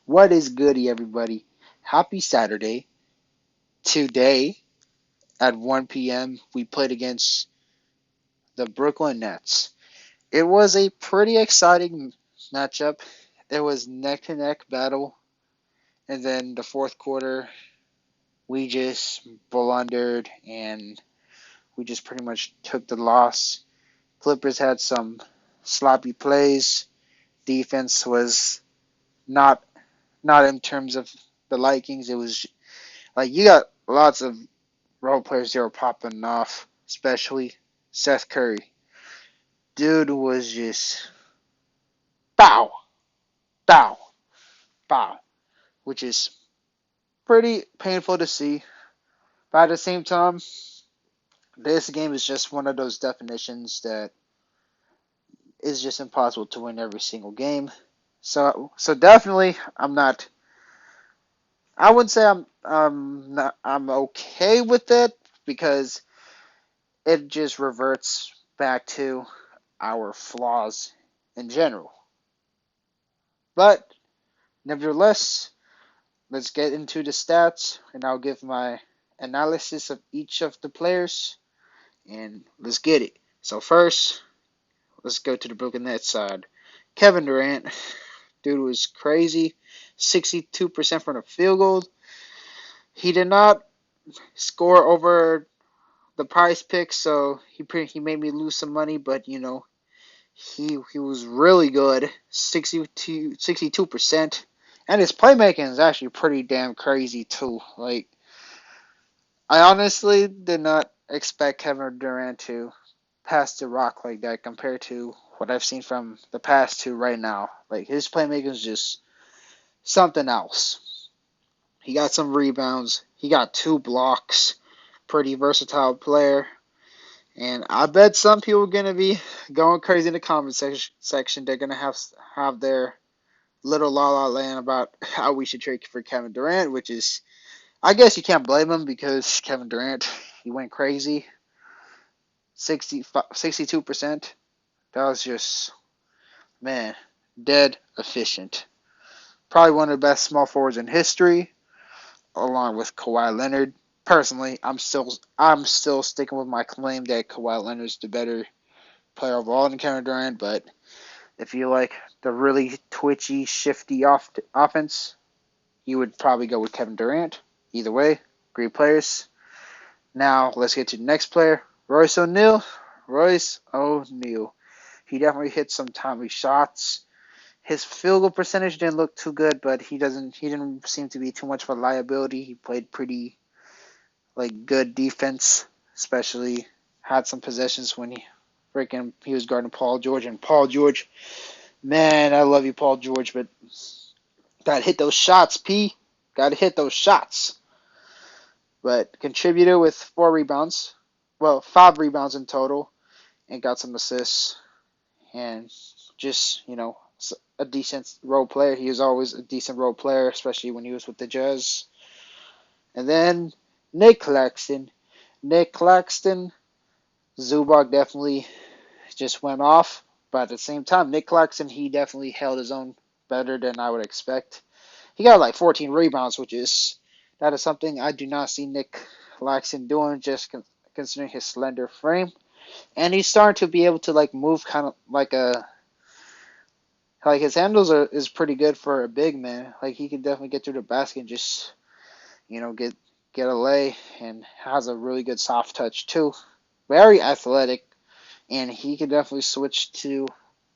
What is goody, everybody? Happy Saturday. Today at 1 p.m., we played against the Brooklyn Nets. It was a pretty exciting matchup. It was neck to neck battle, and then the fourth quarter, we just blundered and we just pretty much took the loss. Clippers had some sloppy plays. Defense was not not in terms of the likings. It was like you got lots of role players they were popping off, especially Seth Curry. Dude was just bow, bow, bow, which is pretty painful to see. But at the same time, this game is just one of those definitions that is just impossible to win every single game. So definitely, I'm not. I would say I'm okay with it because it just reverts back to our flaws in general. But nevertheless, let's get into the stats, and I'll give my analysis of each of the players, and let's get it. So first, let's go to the Brooklyn Nets side. Kevin Durant, dude was crazy, 62% from the field goal. He did not score over the prize pick, so he made me lose some money, but he was really good, 62%. And his playmaking is actually pretty damn crazy too. Like I honestly did not expect Kevin Durant to pass the rock like that compared to what I've seen from the past two right now. Like his playmaking is just something else. He got some rebounds. He got two blocks. Pretty versatile player. And I bet some people are gonna be going crazy in the comment section. They're gonna have their little la la land about how we should trade for Kevin Durant, which is, I guess you can't blame him because Kevin Durant, he went crazy. 62%. That was just, man, dead efficient. Probably one of the best small forwards in history, along with Kawhi Leonard. Personally, I'm still sticking with my claim that Kawhi Leonard's the better player overall than Kevin Durant. But if you like the really twitchy, shifty offense, you would probably go with Kevin Durant. Either way, great players. Now let's get to the next player, Royce O'Neal. Royce O'Neal. He definitely hit some timely shots. His field goal percentage didn't look too good, but he didn't seem to be too much of a liability. He played pretty like good defense, especially had some possessions when he was guarding Paul George, and Paul George, man, I love you, Paul George, but gotta hit those shots, P. Gotta hit those shots. But contributed with 4 rebounds, well, 5 rebounds in total, and got some assists, and just a decent role player. He was always a decent role player, especially when he was with the Jazz. And then Nick Claxton. Nick Claxton, Zubac definitely just went off, but at the same time, Nick Claxton, he definitely held his own better than I would expect. He got like 14 rebounds, that is something I do not see Nick Claxton doing, just considering his slender frame. And he's starting to be able to like move kind of like his handles is pretty good for a big man. Like he can definitely get through the basket and just get a lay, and has a really good soft touch too. Very athletic, and he can definitely switch to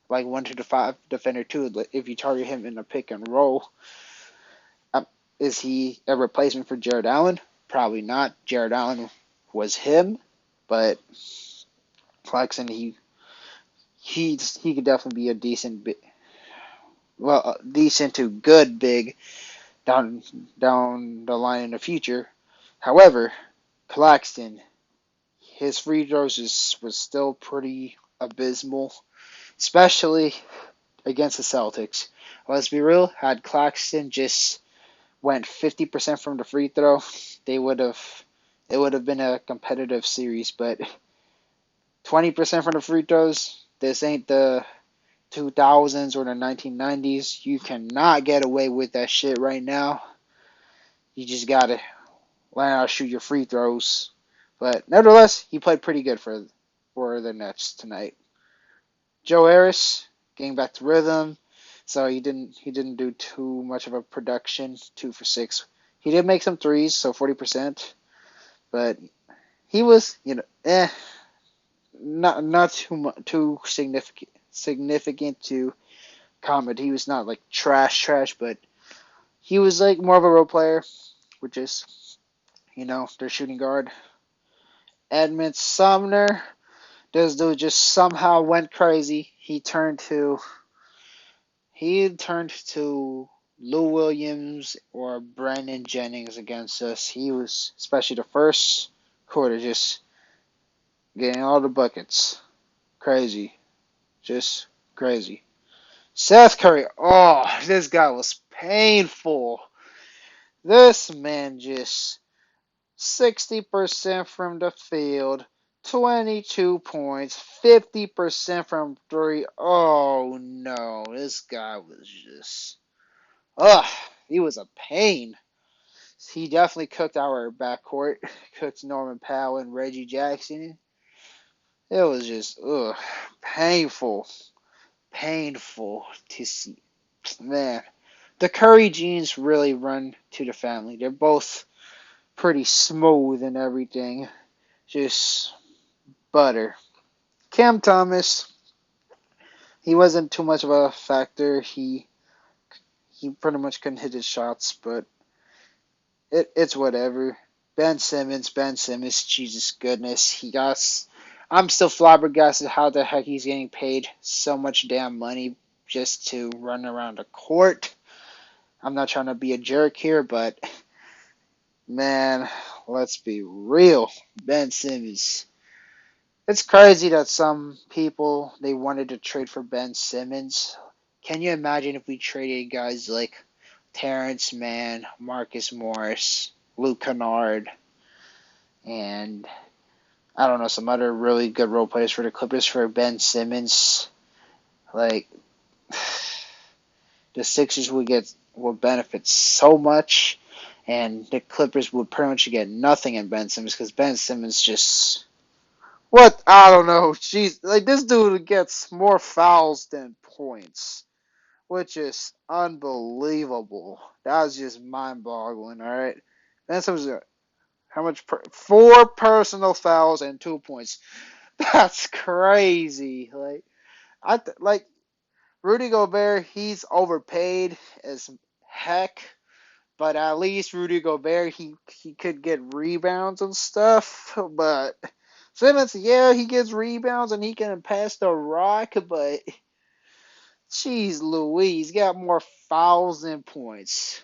like 1 to 5 defender too if you target him in a pick and roll. Um, is he a replacement for Jared Allen? Probably not. Jared Allen was him, but Claxton he could definitely be a decent to good big down down the line in the future. However, Claxton, his free throws was still pretty abysmal, especially against the Celtics. Let's be real, had Claxton just went 50% from the free throw, they would have it would have been a competitive series, but 20% from the free throws, this ain't the 2000s or the 1990s. You cannot get away with that shit right now. You just gotta learn how to shoot your free throws. But nevertheless, he played pretty good for the Nets tonight. Joe Harris getting back to rhythm, so he didn't do too much of a production. 2 for 6. He did make some threes, so 40%. But he was, not too significant to comment. He was not like trash, but he was like more of a role player, which is their shooting guard. Edmund Sumner, this dude just somehow went crazy. He turned to Lou Williams or Brandon Jennings against us. He was, especially the first quarter, just getting all the buckets. Crazy. Just crazy. Seth Curry, oh, this guy was painful. This man just 60% from the field, 22 points, 50% from three. Oh no, this guy was just, ugh, he was a pain. He definitely cooked our backcourt, cooked Norman Powell and Reggie Jackson. It was just, painful, painful to see. Man, the Curry genes really run to the family. They're both pretty smooth and everything. Just butter. Cam Thomas, he wasn't too much of a factor. He pretty much couldn't hit his shots, but it's whatever. Ben Simmons, Jesus goodness, I'm still flabbergasted how the heck he's getting paid so much damn money just to run around the court. I'm not trying to be a jerk here, but man, let's be real. Ben Simmons. It's crazy that some people they wanted to trade for Ben Simmons. Can you imagine if we traded guys like Terrence Mann, Marcus Morris, Luke Kennard, and I don't know, some other really good role players for the Clippers for Ben Simmons? Like the Sixers would benefit so much, and the Clippers would pretty much get nothing in Ben Simmons because Ben Simmons just what? I don't know. Jeez, like this dude gets more fouls than points, which is unbelievable. That was just mind-boggling. All right, Ben Simmons, how much? 4 personal fouls and 2 points. That's crazy. Like Rudy Gobert, he's overpaid as heck. But at least Rudy Gobert, he could get rebounds and stuff. But Simmons, yeah, he gets rebounds and he can pass the rock. But jeez Louise, he's got more fouls than points.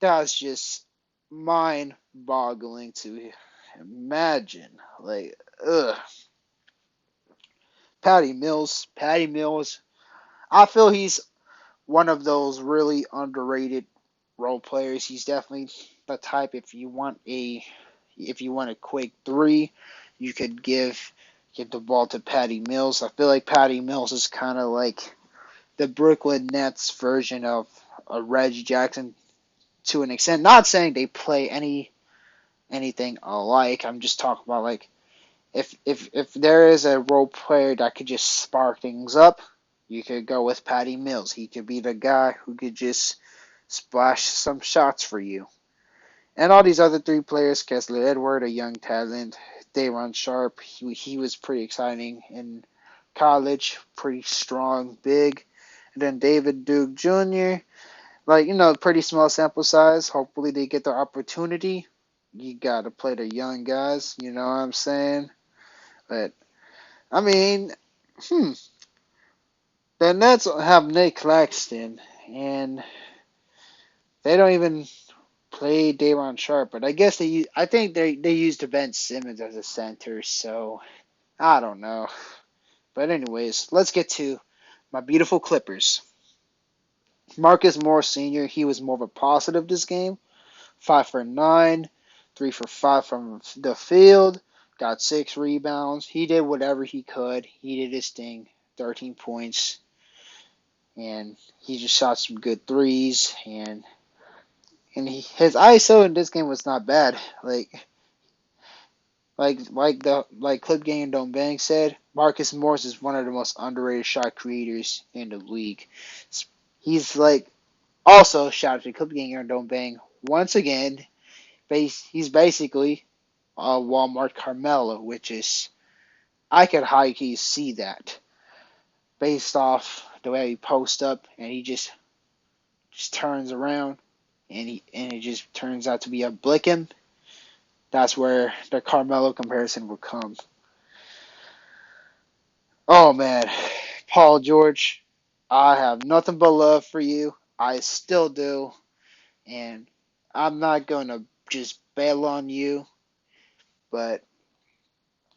That's just mind-boggling to imagine. Like, ugh. Patty Mills. I feel he's one of those really underrated role players. He's definitely the type if you want a quick three, you could give the ball to Patty Mills. I feel like Patty Mills is kind of like the Brooklyn Nets version of a Reggie Jackson to an extent. Not saying they play anything alike. I'm just talking about like if there is a role player that could just spark things up, you could go with Patty Mills. He could be the guy who could just splash some shots for you. And all these other three players, Kessler Edward, a young talent, Day'Ron Sharpe, he was pretty exciting in college, pretty strong, big. And then David Duke Jr., pretty small sample size. Hopefully they get the opportunity. You got to play the young guys, you know what I'm saying? But, I mean, the Nets have Nick Claxton, and they don't even play Day'Ron Sharpe, but I guess I think they used Ben Simmons as a center, so I don't know. But anyways, let's get to my beautiful Clippers. Marcus Morris Sr., he was more of a positive this game. 5 for 9, 3 for 5 from the field, got 6 rebounds. He did whatever he could. He did his thing. 13 points. and he just shot some good threes, his ISO in this game was not bad. Like Clip Gang and Don't Bang said, Marcus Morris is one of the most underrated shot creators in the league. He's like also shout out to Clip Gang and Don't Bang once again. He's basically a Walmart Carmelo, which is I could high key see that based off the way he posts up and he just turns around and it just turns out to be a Blickem. That's where the Carmelo comparison would come. Oh man, Paul George, I have nothing but love for you. I still do, and I'm not gonna just bail on you, but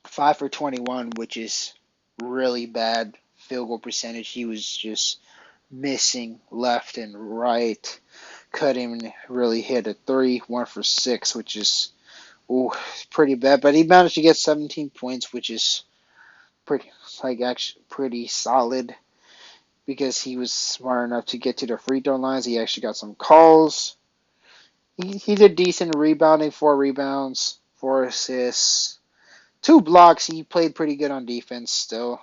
5 for 21, which is really bad field goal percentage. He was just missing left and right. Couldn't even really hit a three. 1 for 6, which is pretty bad. But he managed to get 17 points, which is actually pretty solid because he was smart enough to get to the free throw lines. He actually got some calls. He did decent rebounding, 4 rebounds, 4 assists, 2 blocks. He played pretty good on defense still.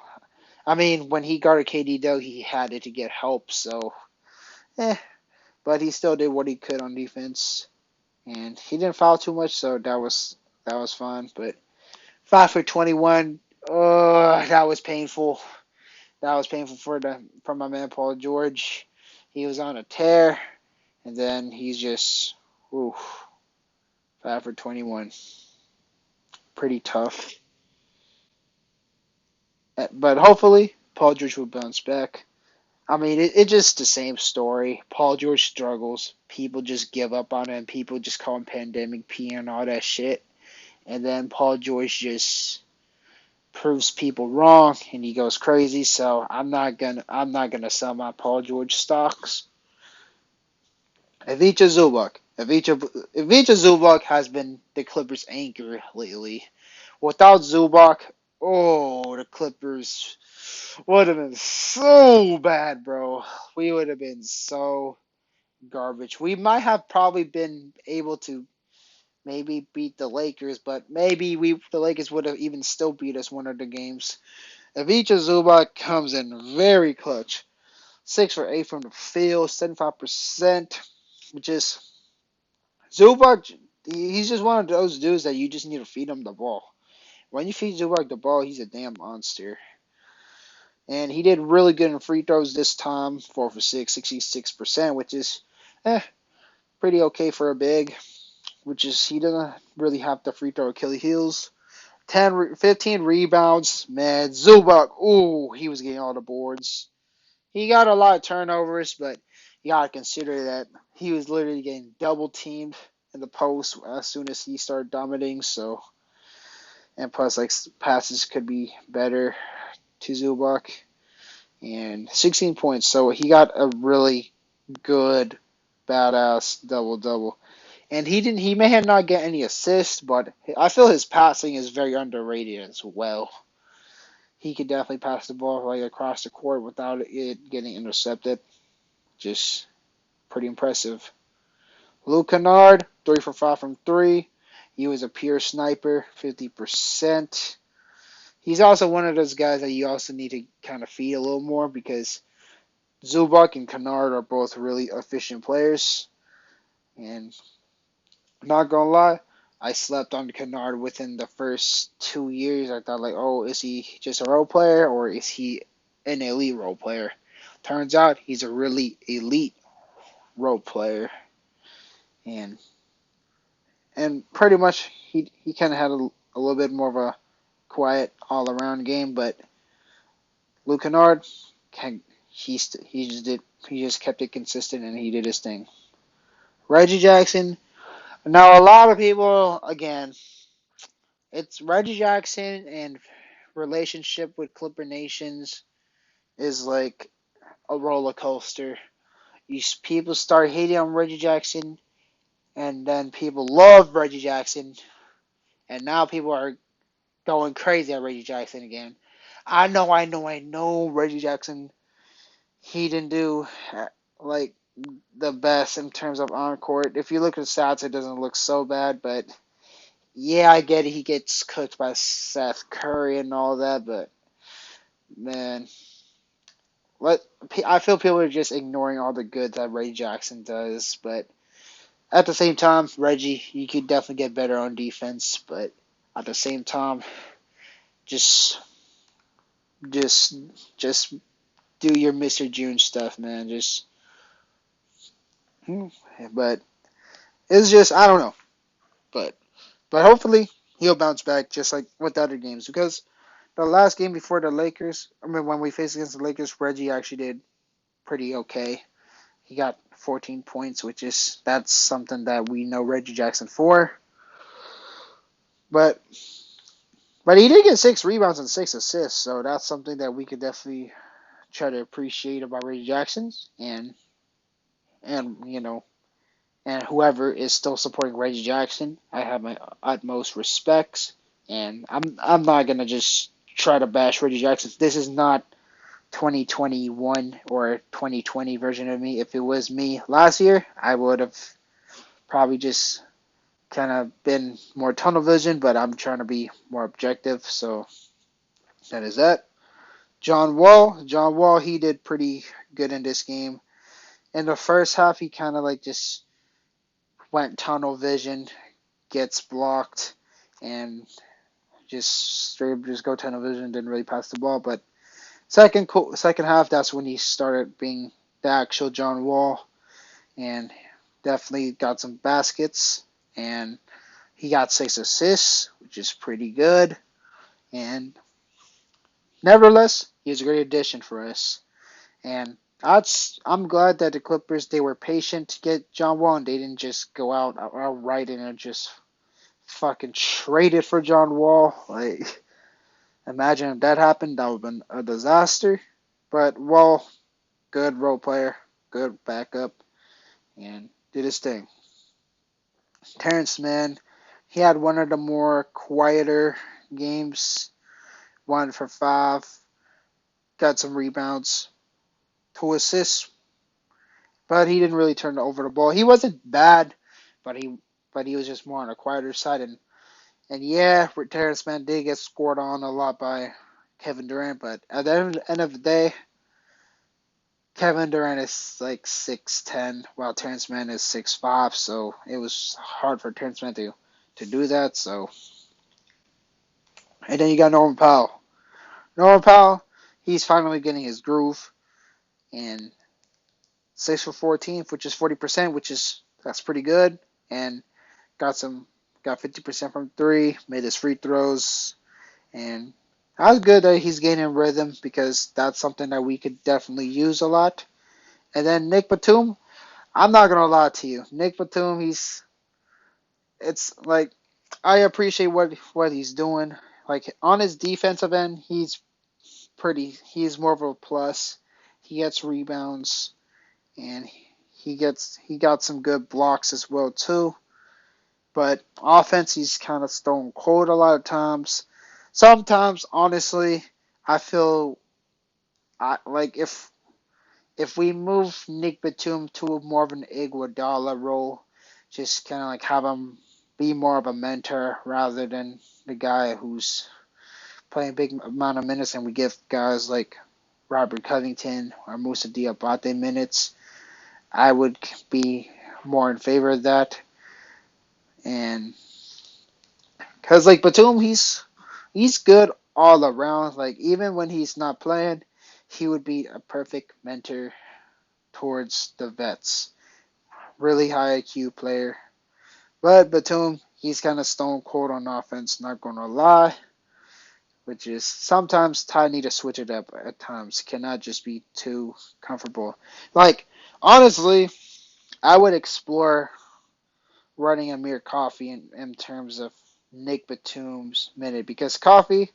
I mean, when he guarded KD though, he had it to get help. So, eh. But he still did what he could on defense, and he didn't foul too much, so that was fun. But 5 for 21, that was painful. That was painful for my man Paul George. He was on a tear, and then he's just, ooh, 5 for 21. Pretty tough. But hopefully, Paul George will bounce back. I mean, it's just the same story. Paul George struggles. People just give up on him. People just call him Pandemic P and all that shit. And then Paul George just proves people wrong and he goes crazy. So I'm not gonna sell my Paul George stocks. Ivica Zubac. Ivica Zubac has been the Clippers' anchor lately. Without Zubac, the Clippers would have been so bad, bro. We would have been so garbage. We might have probably been able to maybe beat the Lakers, but maybe the Lakers would have even still beat us one of the games. Ivica Zubac comes in very clutch. 6 for 8 from the field, 75%, which is Zubac. He's just one of those dudes that you just need to feed him the ball. When you feed Zubac the ball, he's a damn monster. And he did really good in free throws this time, 4 for 6, 66%, which is pretty okay for a big. Which is he doesn't really have the free throw Achilles heels. 15 rebounds, man. Zubac, he was getting all the boards. He got a lot of turnovers, but you gotta consider that he was literally getting double teamed in the post as soon as he started dominating. So, and plus, like passes could be better to Zubac, and 16 points. So he got a really good, badass double double. And he may have not get any assists, but I feel his passing is very underrated as well. He could definitely pass the ball like across the court without it getting intercepted. Just pretty impressive. Luke Kennard, 3 for 5 from three. He was a pure sniper, 50%. He's also one of those guys that you also need to kind of feed a little more because Zubac and Kennard are both really efficient players. And not gonna lie, I slept on Kennard within the first 2 years. I thought like, is he just a role player or is he an elite role player? Turns out he's a really elite role player, and pretty much he kind of had a little bit more of a quiet all around game, but Luke Kennard, he just kept it consistent and he did his thing. Reggie Jackson. Now a lot of people again, it's Reggie Jackson and relationship with Clipper Nations is like a roller coaster. People start hating on Reggie Jackson, and then people love Reggie Jackson, and now people are going crazy at Reggie Jackson again. I know Reggie Jackson he didn't do like the best in terms of on court. If you look at the stats, it doesn't look so bad, but yeah, I get it. He gets cooked by Seth Curry and all that, but man, what I feel people are just ignoring all the good that Ray Jackson does, but at the same time, Reggie, you could definitely get better on defense, but at the same time, just just just do your Mr. June stuff, man. Just but it's just I don't know, but hopefully he'll bounce back just like with the other games because the last game before the Lakers, I mean when we faced against the Lakers, Reggie actually did pretty okay. He got 14 points, which is that's something that we know Reggie Jackson for. But he did get 6 rebounds and 6 assists, so that's something that we could definitely try to appreciate about Reggie Jackson and and whoever is still supporting Reggie Jackson. I have my utmost respects, and I'm not gonna just try to bash Reggie Jackson. This is not 2021 or 2020 version of me. If it was me last year, I would have probably just kind of been more tunnel vision, but I'm trying to be more objective. So that is that. John Wall, he did pretty good in this game. In the first half, he kind of like just went tunnel vision, gets blocked, and just straight up just go tunnel vision. Didn't really pass the ball, but second half, that's when he started being the actual John Wall, and definitely got some baskets, and he got 6 assists, which is pretty good. And nevertheless, he's a great addition for us. And I'm glad that the Clippers they were patient to get John Wall and they didn't just go out outright and just fucking traded for John Wall. Like imagine if that happened, that would have been a disaster. But Wall, good role player, good backup, and did his thing. Terrence Mann, he had one of the more quieter games. 1 for 5, got some rebounds, 2 assists, but he didn't really turn over the ball. He wasn't bad, but he was just more on the quieter side. And yeah, Terrence Mann did get scored on a lot by Kevin Durant, but at the end of the day, Kevin Durant is like 6'10", while Terrence Mann is 6'5", so it was hard for Terrence Mann to do that. So, and then you got Norman Powell. Norman Powell, he's finally getting his groove, and 6 for 14, which is 40%, that's pretty good. And got 50% from three, made his free throws, and that's good that he's gaining rhythm because that's something that we could definitely use a lot. And then Nick Batum, I'm not gonna lie to you, Nick Batum, it's like I appreciate what he's doing. Like on his defensive end, he's more of a plus. He gets rebounds and he got some good blocks as well too. But offense, he's kind of stone cold a lot of times. Sometimes, honestly, I feel like if we move Nick Batum to more of an Iguodala role, just kind of like have him be more of a mentor rather than the guy who's playing a big amount of minutes, and we give guys like Robert Covington or Musa Diabate minutes, I would be more in favor of that. And because like Batum, he's good all around. Like even when he's not playing, he would be a perfect mentor towards the vets. Really high IQ player. But Batum, he's kind of stone cold on offense. Not gonna lie, which is sometimes Ty need to switch it up at times. Cannot just be too comfortable. Like honestly, I would explore running Amir Coffee in terms of Nick Batum's minute because Coffee,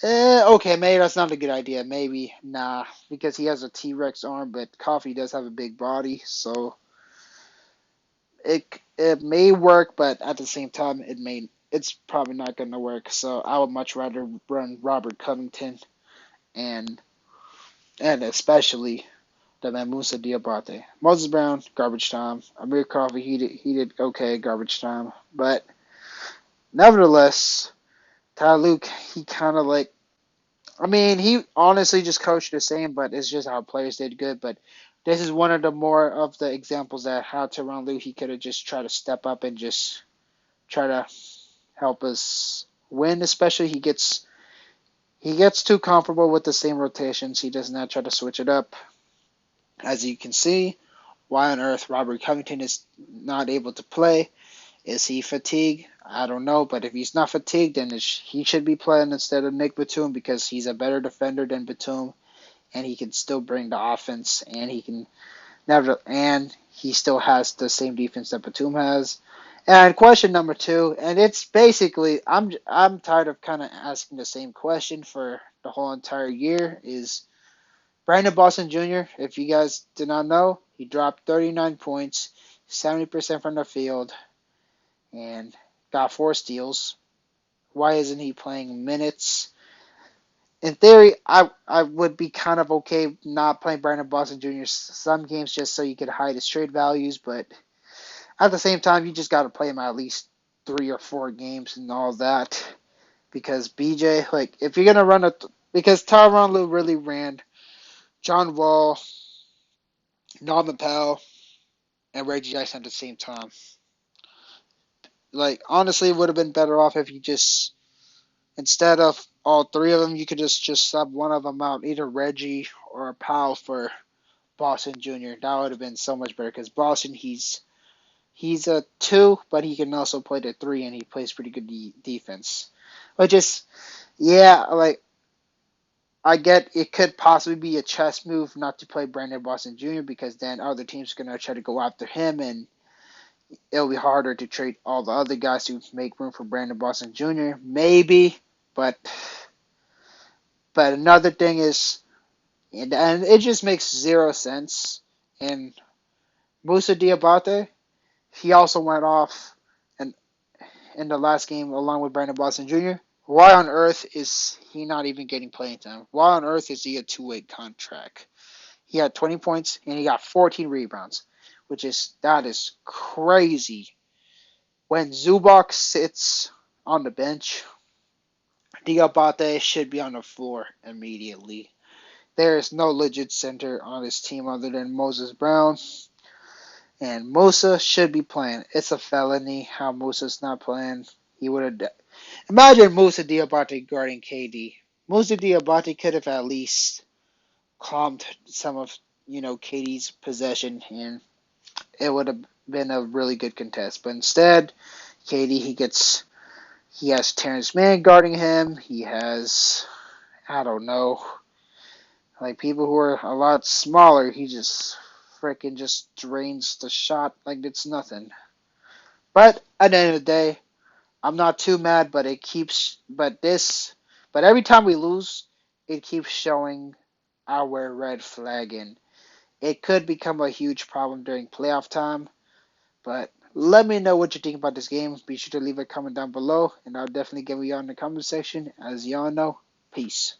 okay, maybe that's not a good idea. Maybe nah, because he has a T-Rex arm, but Coffee does have a big body, so it may work, but at the same time, it's probably not going to work. So I would much rather run Robert Covington and especially than Musa Diabate. Moses Brown, garbage time. Amir Coffey, he did okay, garbage time. But nevertheless, Ty Luke, he kind of like, I mean, he honestly just coached the same, but it's just how players did good. But this is one of the more of the examples that how Tyronn Lue, he could have just tried to step up and just try to help us win. Especially he gets too comfortable with the same rotations. He does not try to switch it up. As you can see, why on earth Robert Covington is not able to play? Is he fatigued? I don't know, but if he's not fatigued, then he should be playing instead of Nick Batum because he's a better defender than Batum, and he can still bring the offense, and he still has the same defense that Batum has. And question number two, and it's basically I'm tired of kind of asking the same question for the whole entire year is Brandon Boston Jr., if you guys did not know, he dropped 39 points, 70% from the field, and got 4 steals. Why isn't he playing minutes? In theory, I would be kind of okay not playing Brandon Boston Jr. some games just so you could hide his trade values, but at the same time, you just got to play him at least 3 or 4 games and all that. Because BJ, like, if you're going to because Tyronn Lue really ran John Wall, Norman Powell, and Reggie Jackson at the same time. Like, honestly, it would have been better off if you just, instead of all 3 of them, you could just sub one of them out, either Reggie or Powell for Boston Jr. That would have been so much better because Boston, he's a 2, but he can also play the 3, and he plays pretty good defense. But just, yeah, like, I get it could possibly be a chess move not to play Brandon Boston Jr. because then other teams are going to try to go after him, and it'll be harder to trade all the other guys to make room for Brandon Boston Jr. Maybe, but another thing is, and it just makes 0 sense. And Musa Diabate, he also went off in the last game along with Brandon Boston Jr. Why on earth is he not even getting playing time? Why on earth is he a 2-way contract? He had 20 points and he got 14 rebounds, that is crazy. When Zubac sits on the bench, Diabate should be on the floor immediately. There is no legit center on this team other than Moses Brown. And Musa should be playing. It's a felony how Musa's not playing. He would have. Imagine Musa Diabate guarding KD. Musa Diabate could have at least calmed some of KD's possession, and it would have been a really good contest. But instead, KD he has Terrence Mann guarding him. He has, I don't know, like people who are a lot smaller. He just freaking just drains the shot like it's nothing. But at the end of the day, I'm not too mad. But every time we lose, it keeps showing our red flag, and it could become a huge problem during playoff time. But let me know what you think about this game. Be sure to leave a comment down below, and I'll definitely give you on in the comment section. As y'all know, peace.